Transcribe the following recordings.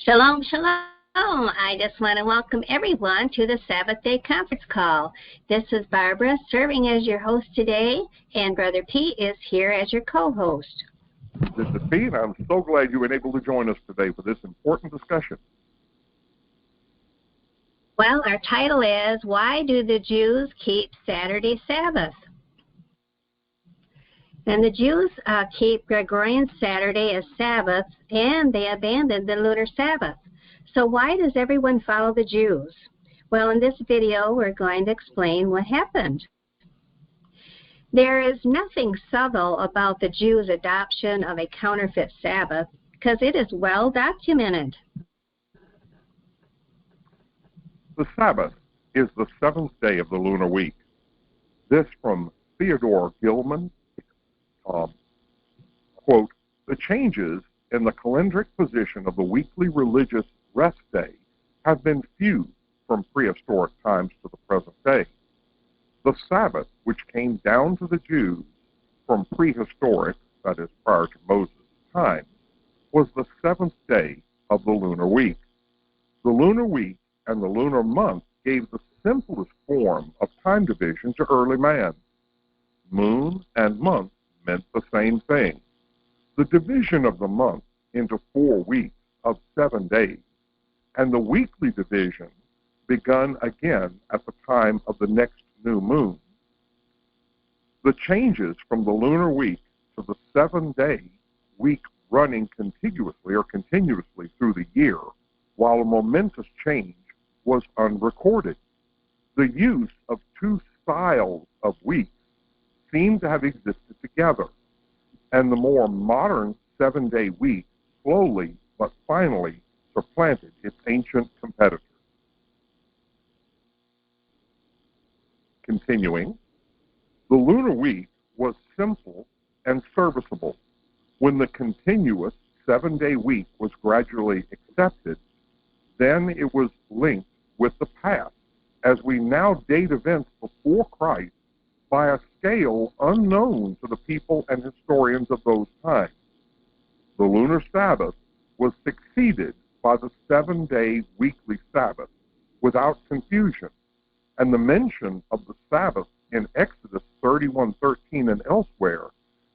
Shalom, shalom. I just want to welcome everyone to the Sabbath Day conference call. This is Barbara serving as your host today, and Brother Pete is here as your co-host. This is Pete. I'm so glad you were able to join us today for this important discussion. Well, our title is, Why Do the Jews Keep Saturday Sabbath? And the Jews keep Gregorian Saturday as Sabbath, and they abandoned the Lunar Sabbath. So why does everyone follow the Jews? Well, in this video, we're going to explain what happened. There is nothing subtle about the Jews' adoption of a counterfeit Sabbath, because it is well documented. The Sabbath is the seventh day of the lunar week. This from Theodore Gilman. Quote, the changes in the calendric position of the weekly religious rest day have been few from prehistoric times to the present day. The Sabbath, which came down to the Jews from prehistoric, that is prior to Moses' time, was the seventh day of the lunar week. The lunar week and the lunar month gave the simplest form of time division to early man. Moon and month meant the same thing. The division of the month into 4 weeks of 7 days, and the weekly division begun again at the time of the next new moon. The changes from the lunar week to the 7-day week running contiguously or continuously through the year, while a momentous change was unrecorded. The use of two styles of weeks seem to have existed together, and the more modern 7-day week slowly but finally supplanted its ancient competitor. Continuing, the lunar week was simple and serviceable. When the continuous 7-day week was gradually accepted, then it was linked with the past, as we now date events before Christ by a scale unknown to the people and historians of those times. The lunar Sabbath was succeeded by the 7-day weekly Sabbath without confusion, and the mention of the Sabbath in Exodus 31:13 and elsewhere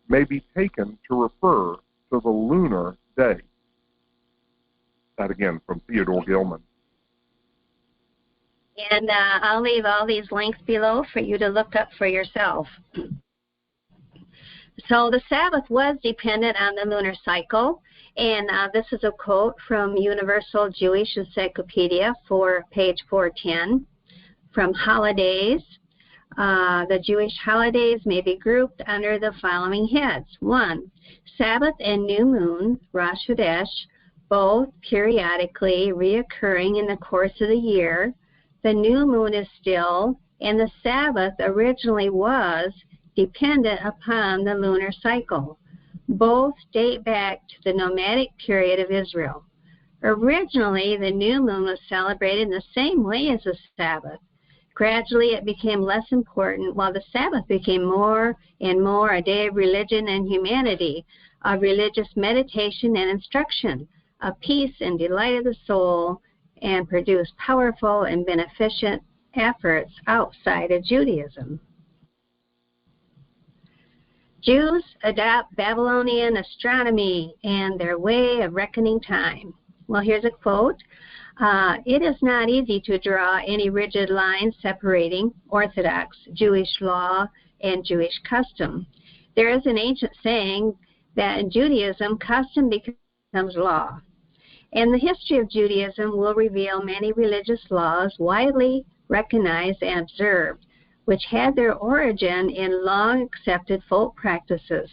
may be taken to refer to the lunar day. That again from Theodore Gilman. And I'll leave all these links below for you to look up for yourself. So the Sabbath was dependent on the lunar cycle, and this is a quote from Universal Jewish Encyclopedia for page 410. From holidays, the Jewish holidays may be grouped under the following heads. 1, Sabbath and new moon, Rosh Chodesh, both periodically reoccurring in the course of the year. The new moon is still, and the Sabbath originally was dependent upon the lunar cycle. Both date back to the nomadic period of Israel. Originally, the new moon was celebrated in the same way as the Sabbath. Gradually, it became less important, while the Sabbath became more and more a day of religion and humanity, of religious meditation and instruction, of peace and delight of the soul, and produced powerful and beneficent efforts outside of Judaism. Jews adopt Babylonian astronomy and their way of reckoning time. Well, here's a quote. It is not easy to draw any rigid line separating Orthodox Jewish law and Jewish custom. There is an ancient saying that in Judaism, custom becomes law. And the history of Judaism will reveal many religious laws widely recognized and observed, which had their origin in long-accepted folk practices.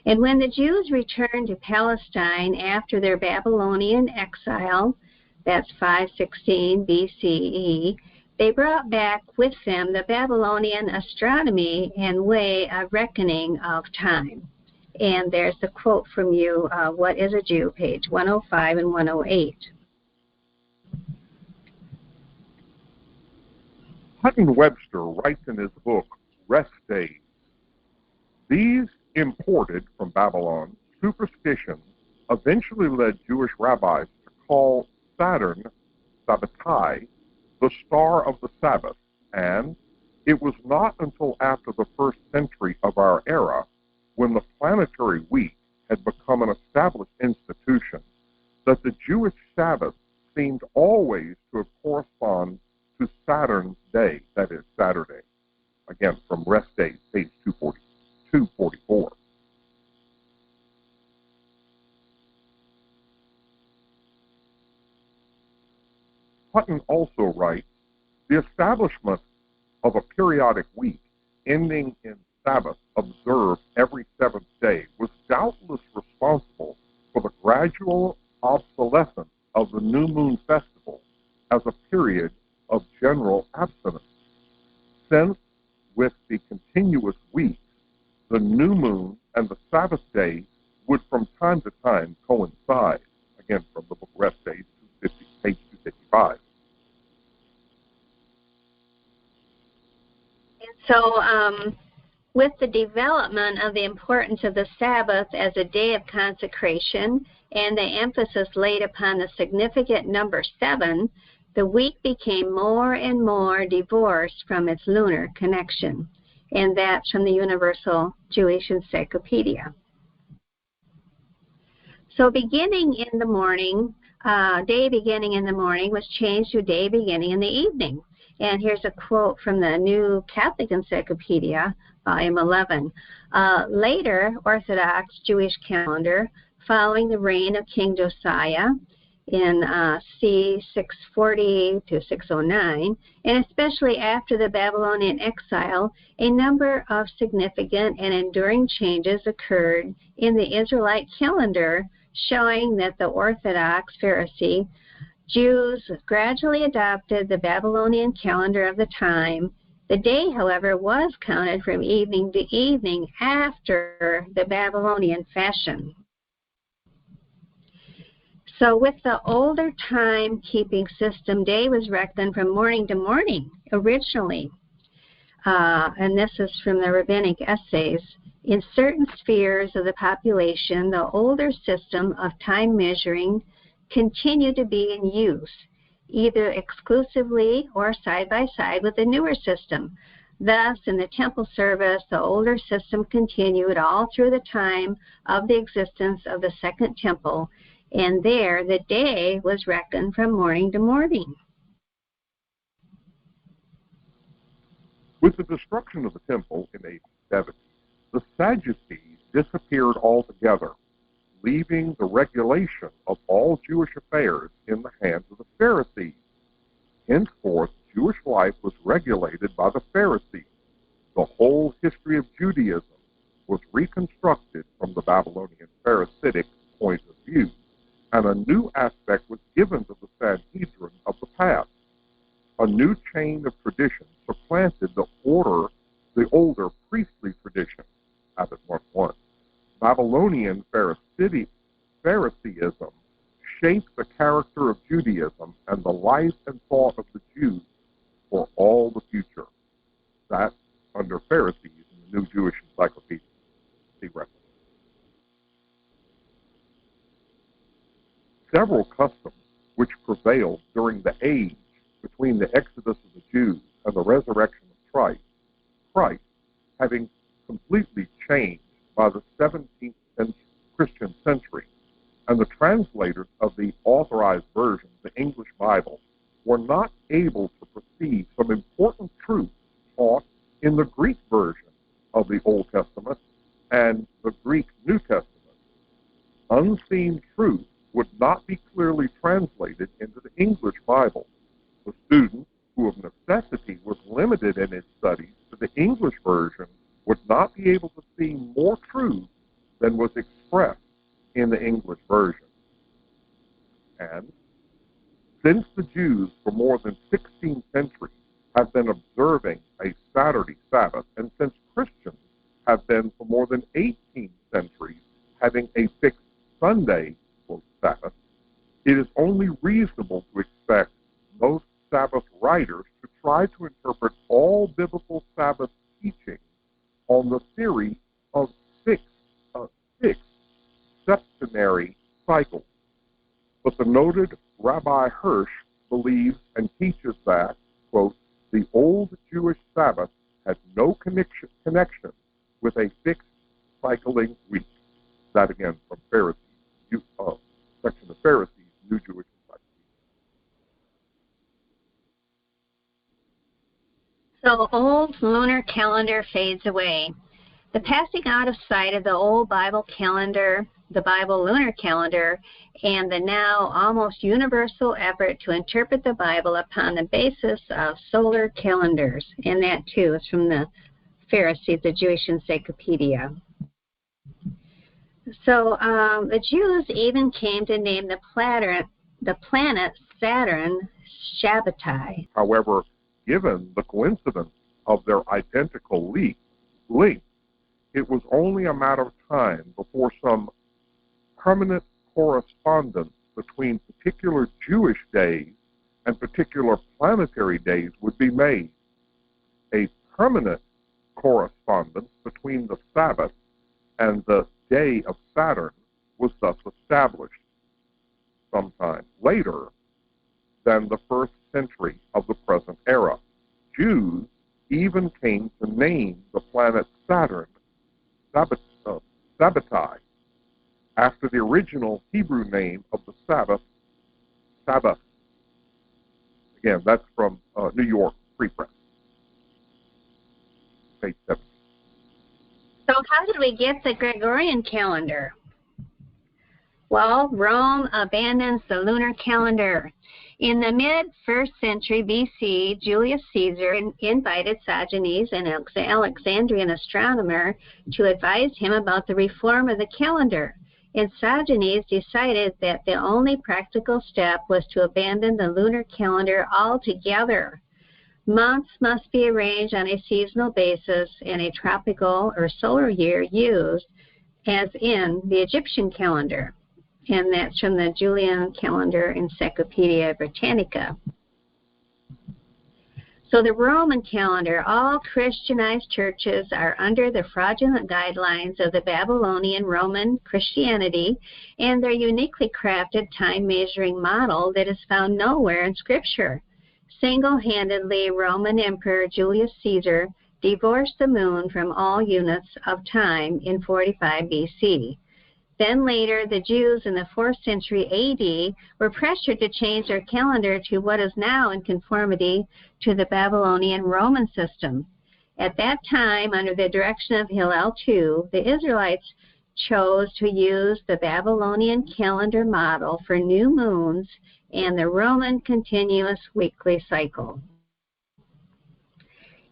And when the Jews returned to Palestine after their Babylonian exile, that's 516 BCE, they brought back with them the Babylonian astronomy and way of reckoning of time. And there's the quote from you, What is a Jew, page 105 and 108. Hutton Webster writes in his book, Rest Days, these imported from Babylon superstitions eventually led Jewish rabbis to call Saturn, Sabbatai, the star of the Sabbath, and it was not until after the 1st century of our era, when the planetary week had become an established institution, that the Jewish Sabbath seemed always to have corresponded to Saturn's day, that is, Saturday. Again, from Rest Days, page 244. Hutton also writes, the establishment of a periodic week ending in Sabbath observed every 7th day was doubtless responsible for the gradual obsolescence of the new moon festival as a period of general abstinence, since with the continuous weeks, the new moon and the Sabbath day would from time to time coincide, again from the book Rest Days, page 255. So, with the development of the importance of the Sabbath as a day of consecration and the emphasis laid upon the significant number 7, the week became more and more divorced from its lunar connection, and that's from the Universal Jewish Encyclopedia. So beginning in the morning, day beginning in the morning was changed to day beginning in the evening. And here's a quote from the New Catholic Encyclopedia, volume 11. Later, Orthodox Jewish calendar, following the reign of King Josiah in c. 640 to 609, and especially after the Babylonian exile, a number of significant and enduring changes occurred in the Israelite calendar, showing that the Orthodox Pharisee Jews gradually adopted the Babylonian calendar of the time. The day, however, was counted from evening to evening after the Babylonian fashion. So with the older time-keeping system, day was reckoned from morning to morning originally. And this is from the Rabbinic essays. In certain spheres of the population, the older system of time measuring continued to be in use, either exclusively or side by side with the newer system. Thus, in the temple service, the older system continued all through the time of the existence of the Second Temple, and there the day was reckoned from morning to morning. With the destruction of the temple in AD 70, the Sadducees disappeared altogether, leaving the regulation of all Jewish affairs in the hands of the Pharisees. Henceforth, Jewish life was regulated by the Pharisees. The whole history of Judaism was reconstructed from the Babylonian Pharisaic point of view, and a new aspect was given to the Sanhedrin of the past. A new chain of tradition supplanted the older priestly tradition, as it once was. Babylonian Pharisaism shaped the character of Judaism and the life and thought of the Jews for all the future. That's under Pharisees in the New Jewish Encyclopedia. See reference. Several customs which prevailed during the age between the exodus of the Jews and the resurrection of Christ having completely changed by the 17th Christian century, and the translators of the authorized version, the English Bible, were not able to perceive some important truths taught in the Greek version of the Old Testament and the Greek New Testament. Unseen truth would not be clearly translated into the English Bible. The student, who of necessity was limited in his studies to the English version, would not be able to see more truth than was expressed in the English version. And since the Jews for more than 16 centuries have been observing a Saturday Sabbath, and since Christians have been for more than 18 centuries having a fixed Sunday Sabbath, it is only reasonable to expect most Sabbath writers to try to interpret all biblical Sabbath teaching on the theory of six septenary cycles. But the noted Rabbi Hirsch believes and teaches that, quote, the old Jewish Sabbath had no connection with a fixed cycling week. That again from Pharisees, section of Pharisees, New Jewish Encyclopedia. So old lunar calendar fades away. The passing out of sight of the old Bible calendar, the Bible lunar calendar, and the now almost universal effort to interpret the Bible upon the basis of solar calendars. And that, too, is from the Pharisees, the Jewish Encyclopedia. So the Jews even came to name the planet Saturn Sabbatai. However, given the coincidence of their identical link, it was only a matter of time before some permanent correspondence between particular Jewish days and particular planetary days would be made. A permanent correspondence between the Sabbath and the day of Saturn was thus established sometime later than the 1st century of the present era. Jews even came to name the planet Saturn Sabbatai, after the original Hebrew name of the Sabbath, Sabbath. Again, that's from New York Free Press, page 7. So how did we get the Gregorian calendar? Well, Rome abandons the lunar calendar. In the mid-1st century BC, Julius Caesar invited Sosigenes, an Alexandrian astronomer, to advise him about the reform of the calendar. And Sosigenes decided that the only practical step was to abandon the lunar calendar altogether. Months must be arranged on a seasonal basis and a tropical or solar year used, as in the Egyptian calendar. And that's from the Julian calendar Encyclopedia Britannica. So the Roman calendar, all Christianized churches are under the fraudulent guidelines of the Babylonian Roman Christianity and their uniquely crafted time-measuring model that is found nowhere in Scripture. Single-handedly, Roman Emperor Julius Caesar divorced the moon from all units of time in 45 BC. Then later, the Jews in the 4th century AD were pressured to change their calendar to what is now in conformity to the Babylonian Roman system. At that time, under the direction of Hillel II, the Israelites chose to use the Babylonian calendar model for new moons and the Roman continuous weekly cycle.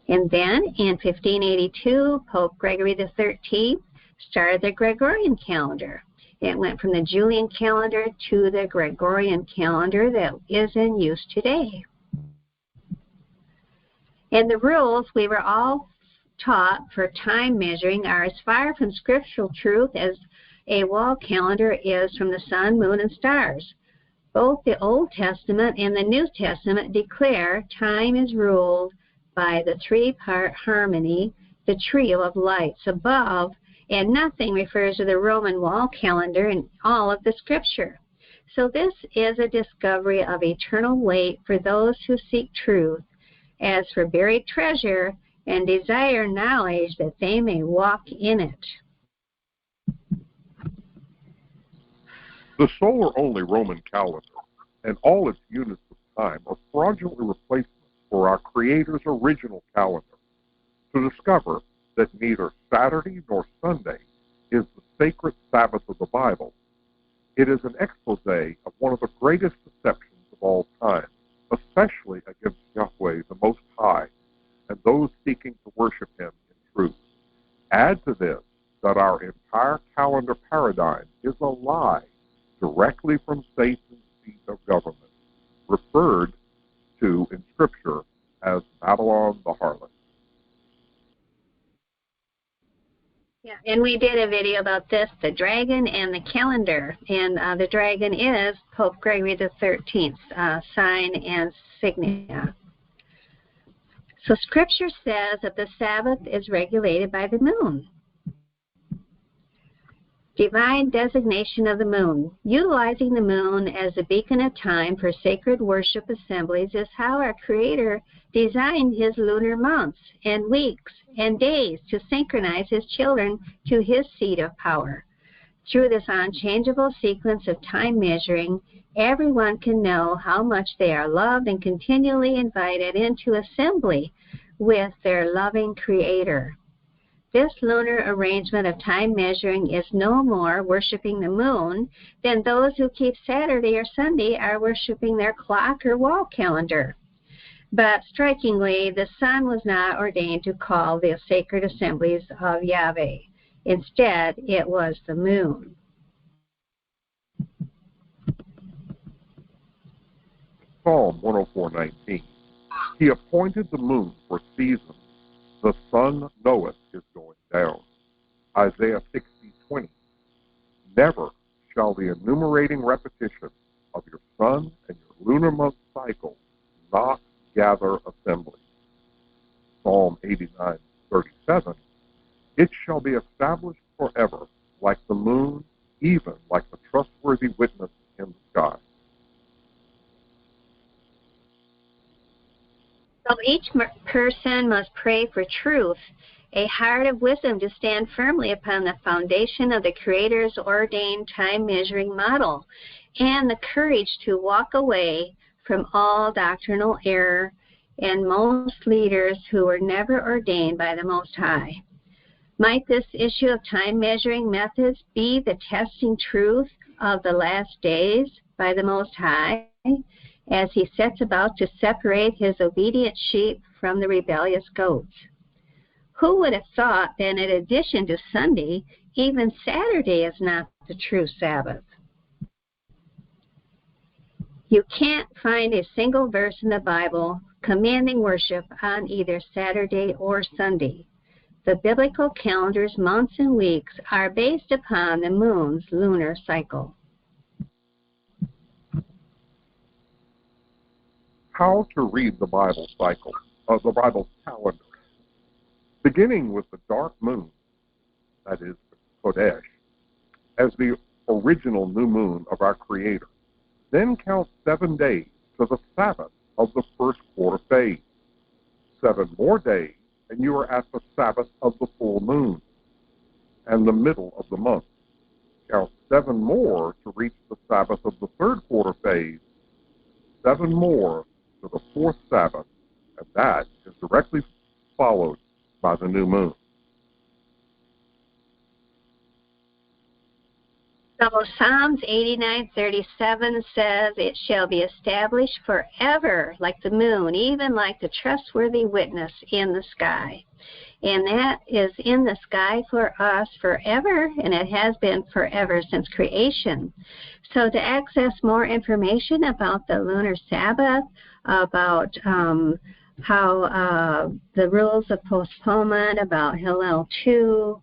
And then, in 1582, Pope Gregory XIII started the Gregorian calendar. It went from the Julian calendar to the Gregorian calendar that is in use today. And the rules we were all taught for time measuring are as far from scriptural truth as a wall calendar is from the sun, moon, and stars. Both the Old Testament and the New Testament declare time is ruled by the three-part harmony, the trio of lights above, and nothing refers to the Roman wall calendar in all of the Scripture. So this is a discovery of eternal weight for those who seek truth, as for buried treasure and desire knowledge that they may walk in it. The solar-only Roman calendar and all its units of time are fraudulent replacements for our Creator's original calendar. To discover that neither Saturday nor Sunday is the sacred Sabbath of the Bible, it is an expose of one of the greatest deceptions of all time, especially against Yahweh the Most High and those seeking to worship Him in truth. Add to this that our entire calendar paradigm is a lie directly from Satan's seat of government, referred to in Scripture as Babylon the harlot. Yeah, and we did a video about this, the dragon and the calendar. And the dragon is Pope Gregory XIII's sign and signia. So Scripture says that the Sabbath is regulated by the moon. Divine designation of the moon. Utilizing the moon as a beacon of time for sacred worship assemblies is how our Creator designed his lunar months and weeks and days to synchronize his children to his seat of power. Through this unchangeable sequence of time measuring, everyone can know how much they are loved and continually invited into assembly with their loving Creator. This lunar arrangement of time measuring is no more worshiping the moon than those who keep Saturday or Sunday are worshiping their clock or wall calendar. But strikingly, the sun was not ordained to call the sacred assemblies of Yahweh. Instead, it was the moon. Psalm 104:19. He appointed the moon for seasons. The sun knoweth his going down. Isaiah 60:20. Never shall the enumerating repetition of your sun and your lunar month cycle not gather assembly. Psalm 89:37. It shall be established forever, like the moon, even like the trustworthy witness in the sky. So each person must pray for truth, a heart of wisdom to stand firmly upon the foundation of the Creator's ordained time-measuring model, and the courage to walk away from all doctrinal error and most leaders who were never ordained by the Most High. Might this issue of time-measuring methods be the testing truth of the last days by the Most High, as he sets about to separate his obedient sheep from the rebellious goats? Who would have thought that in addition to Sunday, even Saturday is not the true Sabbath? You can't find a single verse in the Bible commanding worship on either Saturday or Sunday. The biblical calendar's months and weeks are based upon the moon's lunar cycle. How to read the Bible cycle, the Bible calendar. Beginning with the dark moon, that is Kodesh, as the original new moon of our Creator. Then count 7 days to the Sabbath of the first quarter phase. 7 more days, and you are at the Sabbath of the full moon and the middle of the month. Count 7 more to reach the Sabbath of the third quarter phase. 7 more to the fourth Sabbath, and that is directly followed by the new moon. So Psalms 89:37 says, "It shall be established forever like the moon, even like the trustworthy witness in the sky." And that is in the sky for us forever, and it has been forever since creation. So to access more information about the Lunar Sabbath, about how the rules of postponement, about Hillel 2,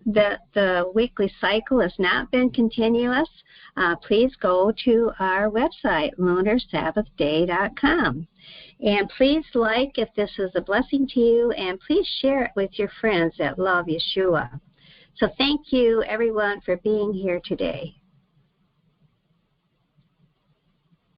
that the weekly cycle has not been continuous, please go to our website, lunarsabbathday.com. And please like if this is a blessing to you, and please share it with your friends that love Yeshua. So thank you, everyone, for being here today.